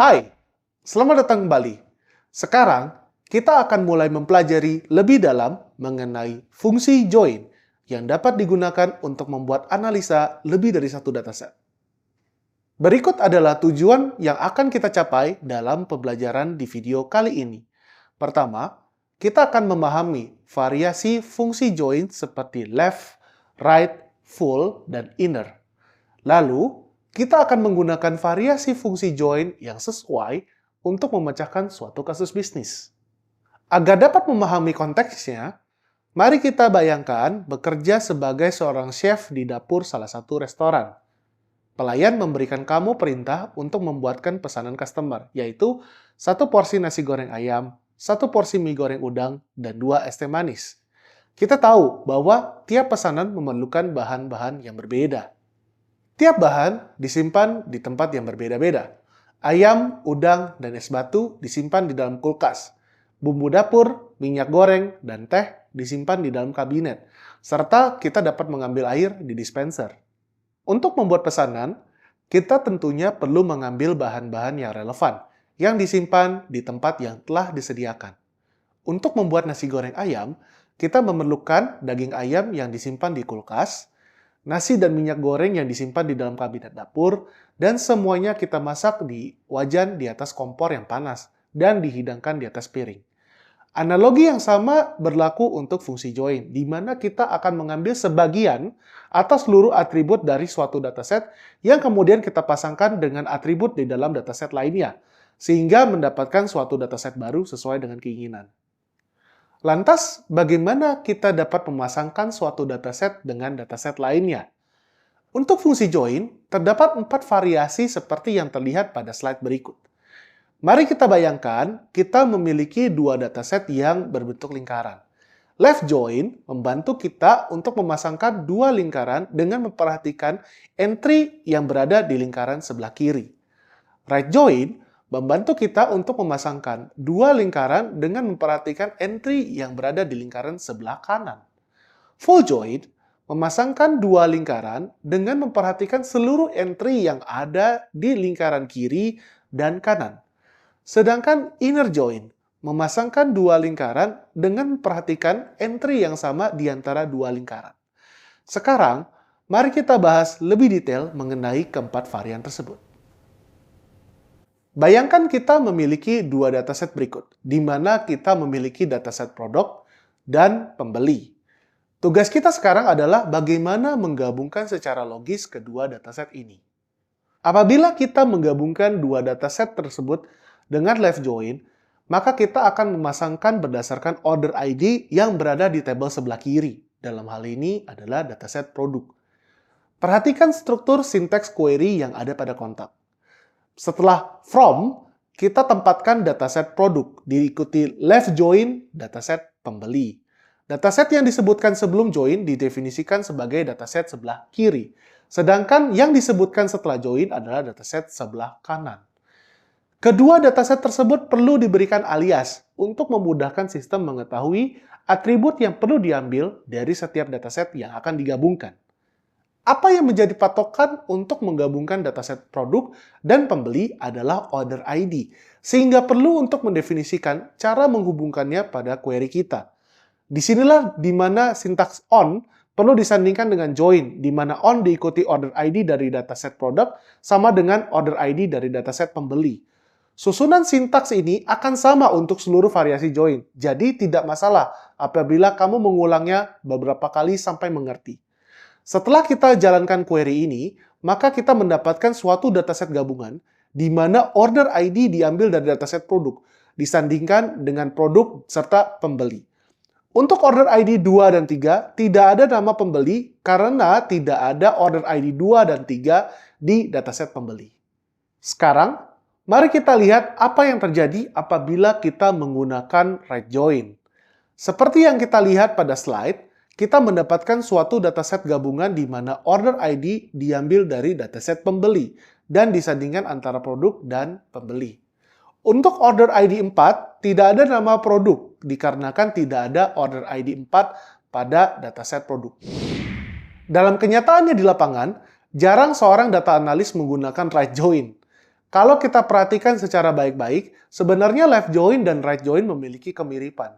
Hai, selamat datang kembali. Sekarang, kita akan mulai mempelajari lebih dalam mengenai fungsi join yang dapat digunakan untuk membuat analisa lebih dari satu dataset. Berikut adalah tujuan yang akan kita capai dalam pembelajaran di video kali ini. Pertama, kita akan memahami variasi fungsi join seperti left, right, full, dan inner. Lalu, kita akan menggunakan variasi fungsi join yang sesuai untuk memecahkan suatu kasus bisnis. Agar dapat memahami konteksnya, mari kita bayangkan bekerja sebagai seorang chef di dapur salah satu restoran. Pelayan memberikan kamu perintah untuk membuatkan pesanan customer, yaitu 1 porsi nasi goreng ayam, 1 porsi mie goreng udang, dan 2 es teh manis. Kita tahu bahwa tiap pesanan memerlukan bahan-bahan yang berbeda. Tiap bahan disimpan di tempat yang berbeda-beda. Ayam, udang, dan es batu disimpan di dalam kulkas. Bumbu dapur, minyak goreng, dan teh disimpan di dalam kabinet. Serta kita dapat mengambil air di dispenser. Untuk membuat pesanan, kita tentunya perlu mengambil bahan-bahan yang relevan, yang disimpan di tempat yang telah disediakan. Untuk membuat nasi goreng ayam, kita memerlukan daging ayam yang disimpan di kulkas, nasi dan minyak goreng yang disimpan di dalam kabinet dapur, dan semuanya kita masak di wajan di atas kompor yang panas dan dihidangkan di atas piring. Analogi yang sama berlaku untuk fungsi join, di mana kita akan mengambil sebagian atau seluruh atribut dari suatu dataset yang kemudian kita pasangkan dengan atribut di dalam dataset lainnya, sehingga mendapatkan suatu dataset baru sesuai dengan keinginan. Lantas, bagaimana kita dapat memasangkan suatu dataset dengan dataset lainnya? Untuk fungsi join, terdapat 4 variasi seperti yang terlihat pada slide berikut. Mari kita bayangkan, kita memiliki 2 dataset yang berbentuk lingkaran. Left join membantu kita untuk memasangkan 2 lingkaran dengan memperhatikan entry yang berada di lingkaran sebelah kiri. Right join membantu kita untuk memasangkan 2 lingkaran dengan memperhatikan entry yang berada di lingkaran sebelah kanan. Full join memasangkan 2 lingkaran dengan memperhatikan seluruh entry yang ada di lingkaran kiri dan kanan. Sedangkan inner join memasangkan 2 lingkaran dengan memperhatikan entry yang sama di antara 2 lingkaran. Sekarang, mari kita bahas lebih detail mengenai keempat varian tersebut. Bayangkan kita memiliki 2 dataset berikut, di mana kita memiliki dataset produk dan pembeli. Tugas kita sekarang adalah bagaimana menggabungkan secara logis kedua dataset ini. Apabila kita menggabungkan 2 dataset tersebut dengan left join, maka kita akan memasangkan berdasarkan order ID yang berada di tabel sebelah kiri. Dalam hal ini adalah dataset produk. Perhatikan struktur sinteks query yang ada pada kontak. Setelah from, kita tempatkan dataset produk, diikuti left join, dataset pembeli. Dataset yang disebutkan sebelum join didefinisikan sebagai dataset sebelah kiri, sedangkan yang disebutkan setelah join adalah dataset sebelah kanan. Kedua dataset tersebut perlu diberikan alias untuk memudahkan sistem mengetahui atribut yang perlu diambil dari setiap dataset yang akan digabungkan. Apa yang menjadi patokan untuk menggabungkan dataset produk dan pembeli adalah order ID, sehingga perlu untuk mendefinisikan cara menghubungkannya pada query kita. Disinilah di mana sintaks on perlu disandingkan dengan join, di mana on diikuti order ID dari dataset produk sama dengan order ID dari dataset pembeli. Susunan sintaks ini akan sama untuk seluruh variasi join, jadi tidak masalah apabila kamu mengulangnya beberapa kali sampai mengerti. Setelah kita jalankan query ini, maka kita mendapatkan suatu dataset gabungan di mana order ID diambil dari dataset produk, disandingkan dengan produk serta pembeli. Untuk order ID 2 dan 3, tidak ada nama pembeli karena tidak ada order ID 2 dan 3 di dataset pembeli. Sekarang, mari kita lihat apa yang terjadi apabila kita menggunakan right join. Seperti yang kita lihat pada slide, kita mendapatkan suatu dataset gabungan di mana order ID diambil dari dataset pembeli dan disandingkan antara produk dan pembeli. Untuk order ID 4, tidak ada nama produk dikarenakan tidak ada order ID 4 pada dataset produk. Dalam kenyataannya di lapangan, jarang seorang data analis menggunakan right join. Kalau kita perhatikan secara baik-baik, sebenarnya left join dan right join memiliki kemiripan.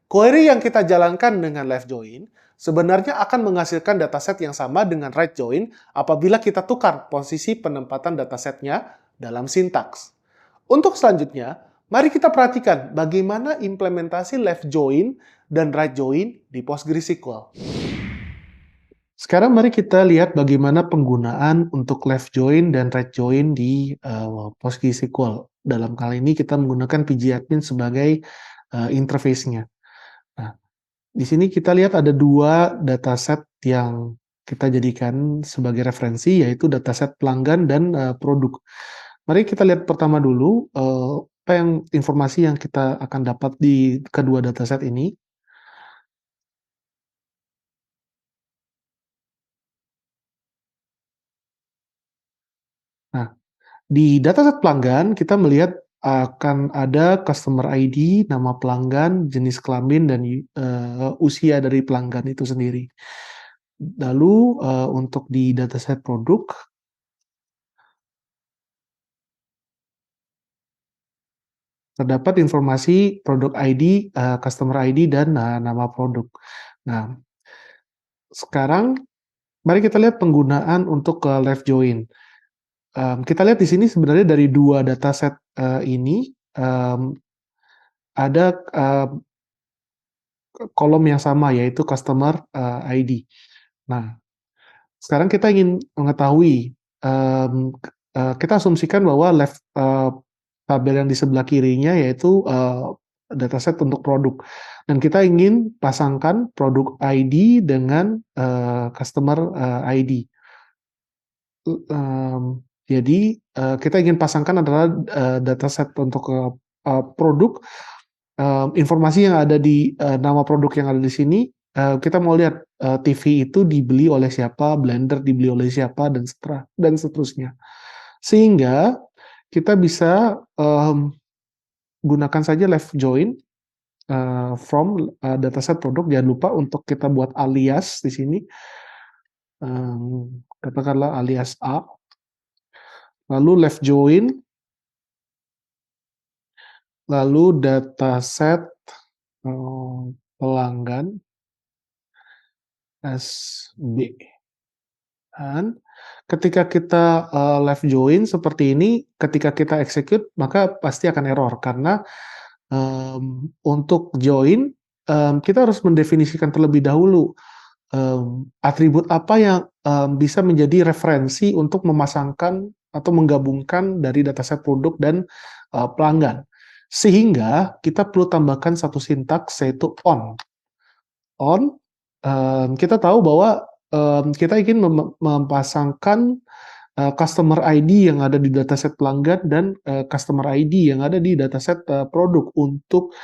Query yang kita jalankan dengan left join sebenarnya akan menghasilkan dataset yang sama dengan right join apabila kita tukar posisi penempatan datasetnya dalam sintaks. Untuk selanjutnya, mari kita perhatikan bagaimana implementasi left join dan right join di PostgreSQL. Sekarang mari kita lihat bagaimana penggunaan untuk left join dan right join di PostgreSQL. Dalam kali ini kita menggunakan pgadmin sebagai interface-nya. Nah, di sini kita lihat ada dua dataset yang kita jadikan sebagai referensi, yaitu dataset pelanggan dan produk. Mari kita lihat pertama dulu apa yang informasi yang kita akan dapat di kedua dataset ini. Nah, di dataset pelanggan kita melihat akan ada customer ID, nama pelanggan, jenis kelamin, dan usia dari pelanggan itu sendiri. Lalu untuk di dataset produk, terdapat informasi produk ID, customer ID, dan nama produk. Nah, sekarang mari kita lihat penggunaan untuk left join. Kita lihat di sini sebenarnya dari dua dataset ini ada kolom yang sama, yaitu customer ID. Nah, sekarang kita ingin mengetahui, kita asumsikan bahwa tabel yang di sebelah kirinya yaitu dataset untuk produk, dan kita ingin pasangkan produk ID dengan customer ID. Jadi kita ingin pasangkan adalah dataset untuk produk. Informasi yang ada di nama produk yang ada di sini, kita mau lihat TV itu dibeli oleh siapa, blender dibeli oleh siapa, dan seterusnya. Sehingga kita bisa gunakan saja left join from dataset produk. Jangan lupa untuk kita buat alias di sini. Katakanlah alias A. Lalu left join, lalu dataset pelanggan SB. Dan ketika kita left join seperti ini, ketika kita execute, maka pasti akan error. Karena untuk join, kita harus mendefinisikan terlebih dahulu atribut apa yang bisa menjadi referensi untuk memasangkan atau menggabungkan dari dataset produk dan pelanggan. Sehingga kita perlu tambahkan satu sintaks, yaitu on. On, kita tahu bahwa kita ingin memasangkan customer ID yang ada di dataset pelanggan dan customer ID yang ada di dataset produk untuk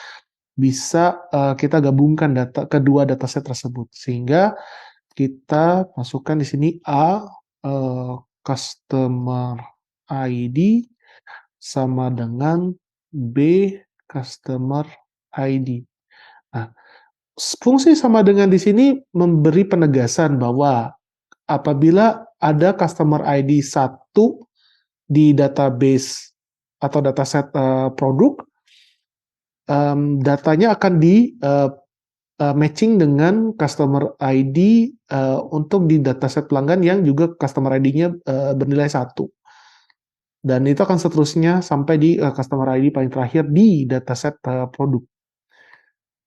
bisa kita gabungkan kedua dataset tersebut. Sehingga kita masukkan di sini A, customer ID sama dengan B, customer ID. Nah, fungsi sama dengan di sini memberi penegasan bahwa apabila ada customer ID 1 di database atau dataset produk, datanya akan di matching dengan customer ID untuk di dataset pelanggan yang juga customer ID-nya bernilai 1. Dan itu akan seterusnya sampai di customer ID paling terakhir di dataset produk.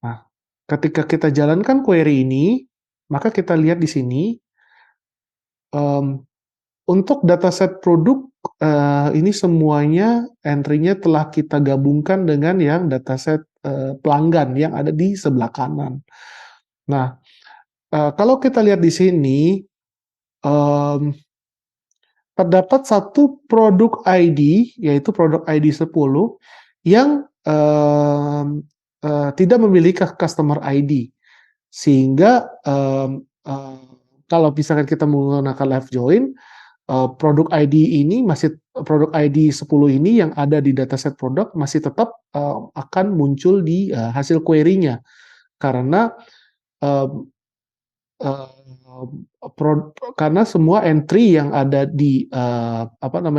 Nah, ketika kita jalankan query ini, maka kita lihat di sini, untuk dataset produk, ini semuanya entry-nya telah kita gabungkan dengan yang dataset pelanggan yang ada di sebelah kanan. Nah, kalau kita lihat di sini, terdapat satu produk ID, yaitu produk ID 10, yang tidak memiliki customer ID. Sehingga kalau misalkan kita menggunakan left join, produk ID ini produk ID 10 ini yang ada di dataset produk masih tetap akan muncul di hasil query-nya. Karena karena semua entry yang ada di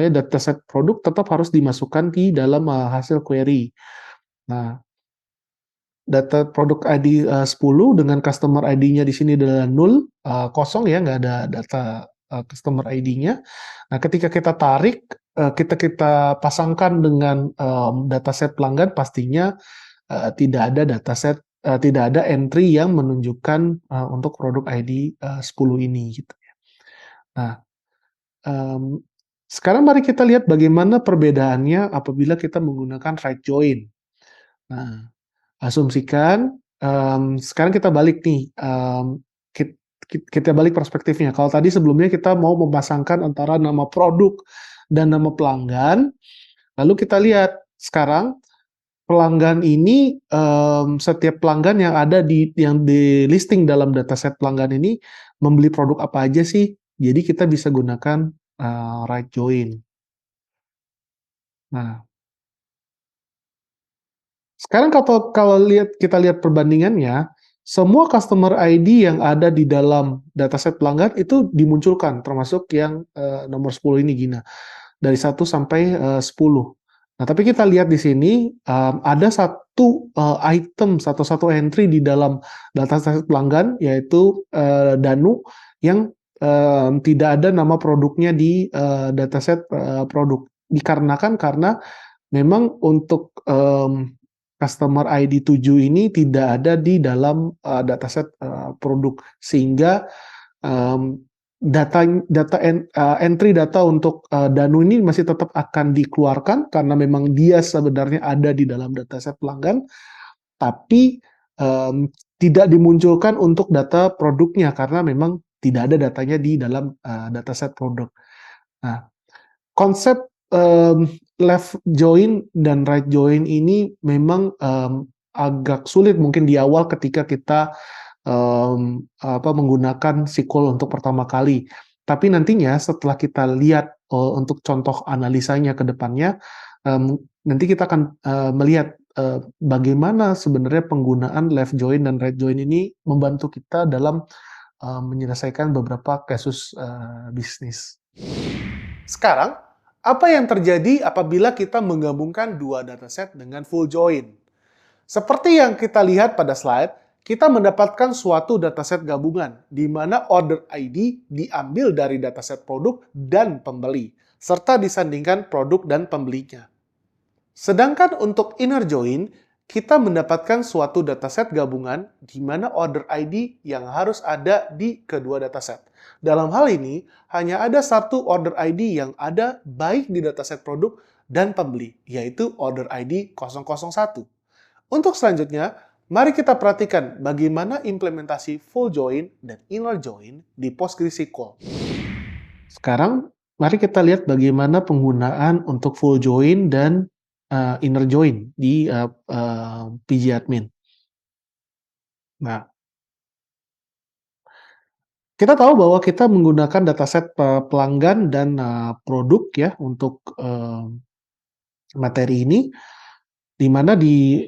dataset produk tetap harus dimasukkan di dalam hasil query. Nah, data produk ID 10 dengan customer ID-nya di sini adalah 0, kosong ya, nggak ada data customer ID-nya. Nah, ketika kita tarik, kita pasangkan dengan dataset pelanggan, pastinya tidak ada entry yang menunjukkan untuk produk ID 10 ini gitu. Nah, em, sekarang mari kita lihat bagaimana perbedaannya apabila kita menggunakan right join. Nah, asumsikan, sekarang kita balik nih, kita balik perspektifnya. Kalau tadi sebelumnya kita mau memasangkan antara nama produk dan nama pelanggan, lalu kita lihat sekarang pelanggan ini, setiap pelanggan yang di listing dalam dataset pelanggan ini membeli produk apa aja sih? Jadi kita bisa gunakan right join. Nah, sekarang kalau kita lihat perbandingannya, semua customer ID yang ada di dalam dataset pelanggan itu dimunculkan, termasuk yang nomor 10 ini, Gina, dari 1 sampai 10. Nah, tapi kita lihat di sini ada satu entry di dalam dataset pelanggan, yaitu Danu, yang tidak ada nama produknya di dataset produk. Karena memang untuk customer ID 7 ini tidak ada di dalam dataset produk, sehingga um, entry data untuk Danu ini masih tetap akan dikeluarkan karena memang dia sebenarnya ada di dalam dataset pelanggan, tapi um, tidak dimunculkan untuk data produknya karena memang tidak ada datanya di dalam dataset produk. Nah, konsep left join dan right join ini memang agak sulit mungkin di awal ketika kita menggunakan SQL untuk pertama kali. Tapi nantinya setelah kita lihat untuk contoh analisanya ke depannya, nanti kita akan melihat bagaimana sebenarnya penggunaan left join dan right join ini membantu kita dalam menyelesaikan beberapa kasus bisnis. Sekarang, apa yang terjadi apabila kita menggabungkan dua dataset dengan full join? Seperti yang kita lihat pada slide, kita mendapatkan suatu dataset gabungan, di mana order ID diambil dari dataset produk dan pembeli, serta disandingkan produk dan pembelinya. Sedangkan untuk inner join, kita mendapatkan suatu dataset gabungan di mana order ID yang harus ada di kedua dataset. Dalam hal ini, hanya ada satu order ID yang ada baik di dataset produk dan pembeli, yaitu order ID 001. Untuk selanjutnya, mari kita perhatikan bagaimana implementasi full join dan inner join di PostgreSQL. Sekarang, mari kita lihat bagaimana penggunaan untuk full join dan inner join di pgadmin. Nah, kita tahu bahwa kita menggunakan dataset pelanggan dan produk ya untuk materi ini, di mana di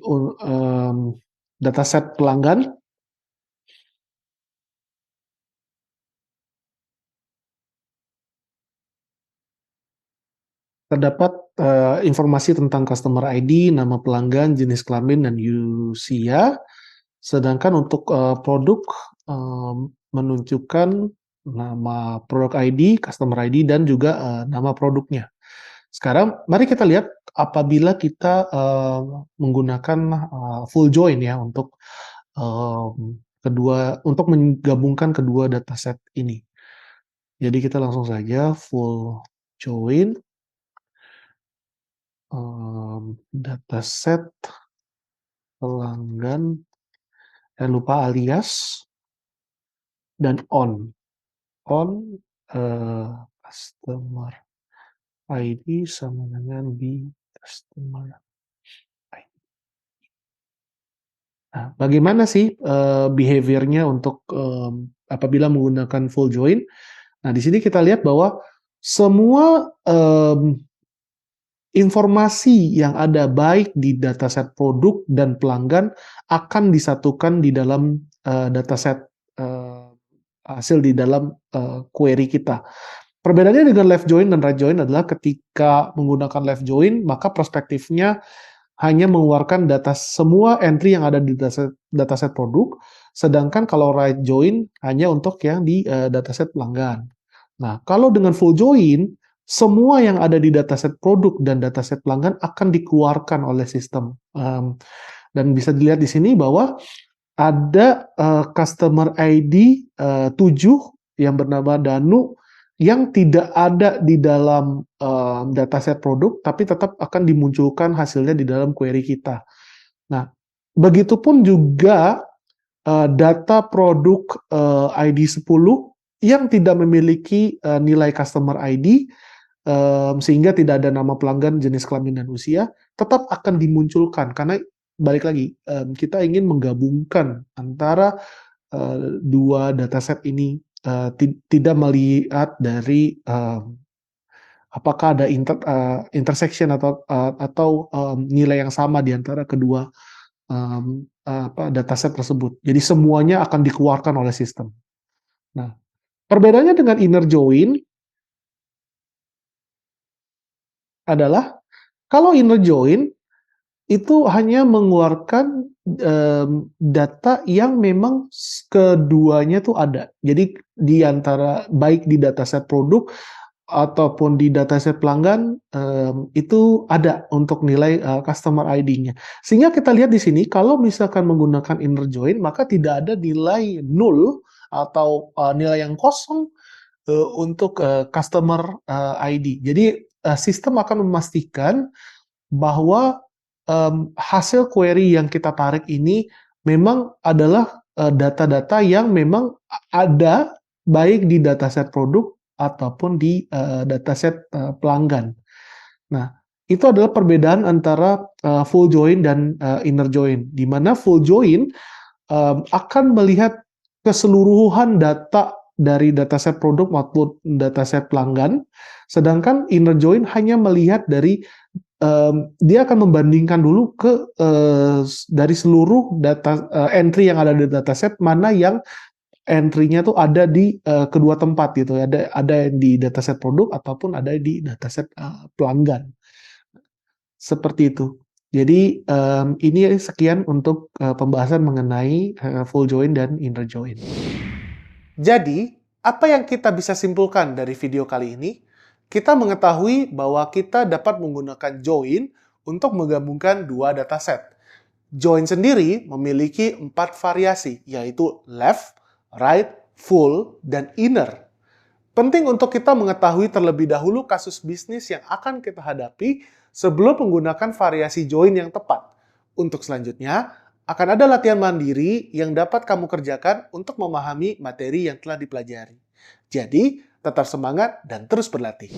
dataset pelanggan terdapat informasi tentang customer ID, nama pelanggan, jenis kelamin, dan usia. Sedangkan untuk produk menunjukkan nama produk ID, customer ID, dan juga nama produknya. Sekarang mari kita lihat apabila kita menggunakan full join ya untuk menggabungkan kedua dataset ini. Jadi kita langsung saja full join dataset pelanggan, jangan lupa alias dan on customer ID sama dengan B customer ID. Nah, bagaimana sih behavior-nya untuk apabila menggunakan full join? Nah, di sini kita lihat bahwa semua informasi yang ada baik di dataset produk dan pelanggan akan disatukan di dalam dataset hasil di dalam query kita. Perbedaannya dengan left join dan right join adalah ketika menggunakan left join, maka perspektifnya hanya mengeluarkan data semua entry yang ada di dataset produk, sedangkan kalau right join hanya untuk yang di dataset pelanggan. Nah, kalau dengan full join, semua yang ada di dataset produk dan dataset pelanggan akan dikeluarkan oleh sistem. Dan bisa dilihat di sini bahwa ada customer ID 7 yang bernama Danu yang tidak ada di dalam dataset produk, tapi tetap akan dimunculkan hasilnya di dalam query kita. Nah, begitupun juga data produk ID 10 yang tidak memiliki nilai customer ID, sehingga tidak ada nama pelanggan, jenis kelamin, dan usia, tetap akan dimunculkan. Karena balik lagi, kita ingin menggabungkan antara dua dataset ini, tidak melihat dari apakah ada intersection atau nilai yang sama di antara kedua dataset tersebut. Jadi semuanya akan dikeluarkan oleh sistem. Nah, perbedaannya dengan inner join adalah kalau inner join itu hanya mengeluarkan data yang memang keduanya tuh ada. Jadi di antara baik di dataset produk ataupun di dataset pelanggan itu ada untuk nilai customer ID-nya. Sehingga kita lihat di sini kalau misalkan menggunakan inner join maka tidak ada nilai null atau nilai yang kosong untuk customer ID. Jadi sistem akan memastikan bahwa hasil query yang kita tarik ini memang adalah data-data yang memang ada baik di dataset produk ataupun di dataset pelanggan. Nah, itu adalah perbedaan antara full join dan inner join, di mana full join akan melihat keseluruhan data dari dataset produk maupun dataset pelanggan, sedangkan inner join hanya melihat dari dia akan membandingkan dulu dari seluruh data entry yang ada di dataset mana yang entry-nya tuh ada di kedua tempat gitu ya. Ada di dataset produk ataupun ada di dataset pelanggan. Seperti itu. Jadi ini sekian untuk pembahasan mengenai full join dan inner join. Jadi, apa yang kita bisa simpulkan dari video kali ini? Kita mengetahui bahwa kita dapat menggunakan join untuk menggabungkan dua dataset. Join sendiri memiliki 4 variasi, yaitu left, right, full, dan inner. Penting untuk kita mengetahui terlebih dahulu kasus bisnis yang akan kita hadapi sebelum menggunakan variasi join yang tepat. Untuk selanjutnya, akan ada latihan mandiri yang dapat kamu kerjakan untuk memahami materi yang telah dipelajari. Jadi, tetap semangat dan terus berlatih.